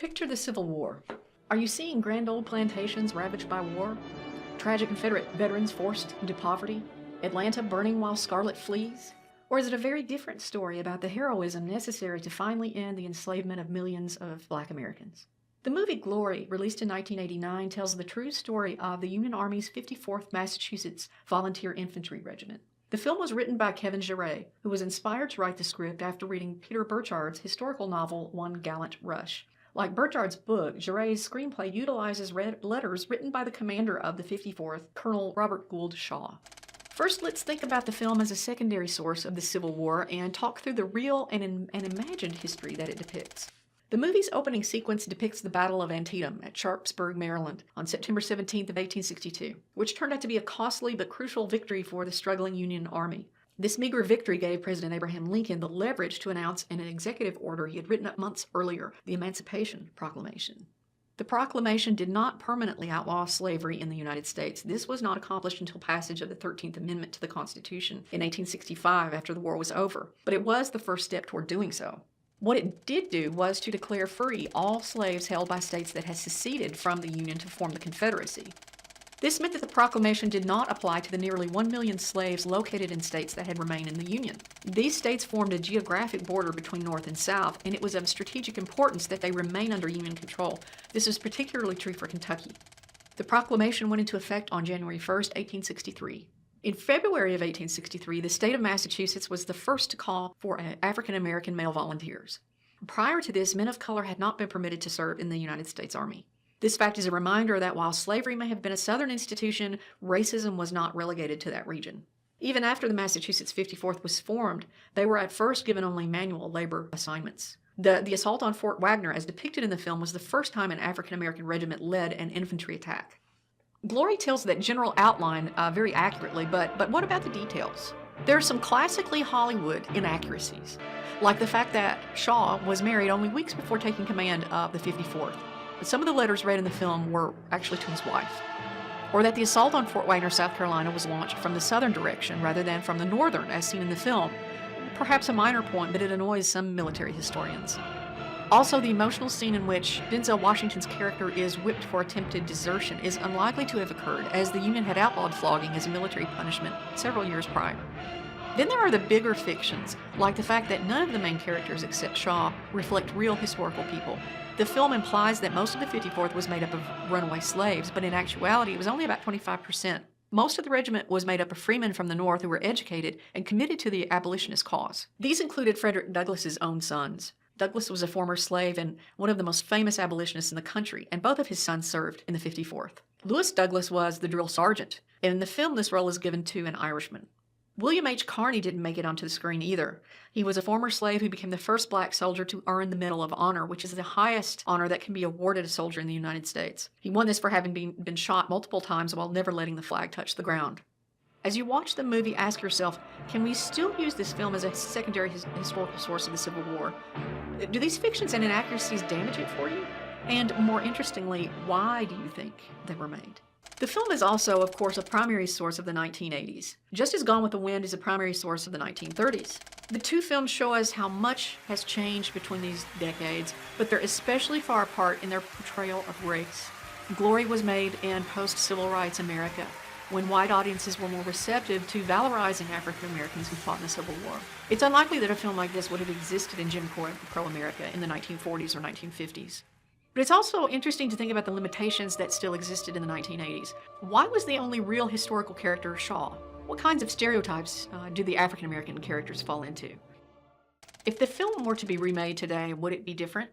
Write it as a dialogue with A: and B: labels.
A: Picture the Civil War. Are you seeing grand old plantations ravaged by war? Tragic Confederate veterans forced into poverty? Atlanta burning while Scarlet flees? Or is it a very different story about the heroism necessary to finally end the enslavement of millions of Black Americans? The movie Glory, released in 1989, tells the true story of the Union Army's 54th Massachusetts Volunteer Infantry Regiment. The film was written by Kevin Jarre, who was inspired to write the script after reading Peter Burchard's historical novel One Gallant Rush. Like Burchard's book, Jarre's screenplay utilizes letters written by the commander of the 54th, Colonel Robert Gould Shaw. First, let's think about the film as a secondary source of the Civil War and talk through the real and imagined history that it depicts. The movie's opening sequence depicts the Battle of Antietam at Sharpsburg, Maryland, on September 17th of 1862, which turned out to be a costly but crucial victory for the struggling Union Army. This meager victory gave President Abraham Lincoln the leverage to announce in an executive order he had written up months earlier, the Emancipation Proclamation. The proclamation did not permanently outlaw slavery in the United States. This was not accomplished until passage of the 13th Amendment to the Constitution in 1865 after the war was over, but it was the first step toward doing so. What it did do was to declare free all slaves held by states that had seceded from the Union to form the Confederacy. This meant that the proclamation did not apply to the nearly 1 million slaves located in states that had remained in the Union. These states formed a geographic border between North and South, and it was of strategic importance that they remain under Union control. This is particularly true for Kentucky. The proclamation went into effect on January 1st, 1863. In February of 1863, the state of Massachusetts was the first to call for African American male volunteers. Prior to this, men of color had not been permitted to serve in the United States Army. This fact is a reminder that while slavery may have been a Southern institution, racism was not relegated to that region. Even after the Massachusetts 54th was formed, they were at first given only manual labor assignments. The assault on Fort Wagner, as depicted in the film, was the first time an African-American regiment led an infantry attack. Glory tells that general outline very accurately, but what about the details? There are some classically Hollywood inaccuracies, like the fact that Shaw was married only weeks before taking command of the 54th. But some of the letters read in the film were actually to his wife. Or that the assault on Fort Wagner, South Carolina was launched from the southern direction rather than from the northern, as seen in the film. Perhaps a minor point, but it annoys some military historians. Also, the emotional scene in which Denzel Washington's character is whipped for attempted desertion is unlikely to have occurred, as the Union had outlawed flogging as a military punishment several years prior. Then there are the bigger fictions, like the fact that none of the main characters except Shaw reflect real historical people. The film implies that most of the 54th was made up of runaway slaves, but in actuality it was only about 25%. Most of the regiment was made up of freemen from the North who were educated and committed to the abolitionist cause. These included Frederick Douglass's own sons. Douglass was a former slave and one of the most famous abolitionists in the country, and both of his sons served in the 54th. Lewis Douglass was the drill sergeant, and in the film this role is given to an Irishman. William H. Carney didn't make it onto the screen either. He was a former slave who became the first black soldier to earn the Medal of Honor, which is the highest honor that can be awarded a soldier in the United States. He won this for having been shot multiple times while never letting the flag touch the ground. As you watch the movie, ask yourself, can we still use this film as a secondary historical source of the Civil War? Do these fictions and inaccuracies damage it for you? And more interestingly, why do you think they were made? The film is also, of course, a primary source of the 1980s, just as Gone with the Wind is a primary source of the 1930s. The two films show us how much has changed between these decades, but they're especially far apart in their portrayal of race. Glory was made in post-civil rights America, when white audiences were more receptive to valorizing African Americans who fought in the Civil War. It's unlikely that a film like this would have existed in Jim Crow America in the 1940s or 1950s. But it's also interesting to think about the limitations that still existed in the 1980s. Why was the only real historical character Shaw? What kinds of stereotypes do the African American characters fall into? If the film were to be remade today, would it be different?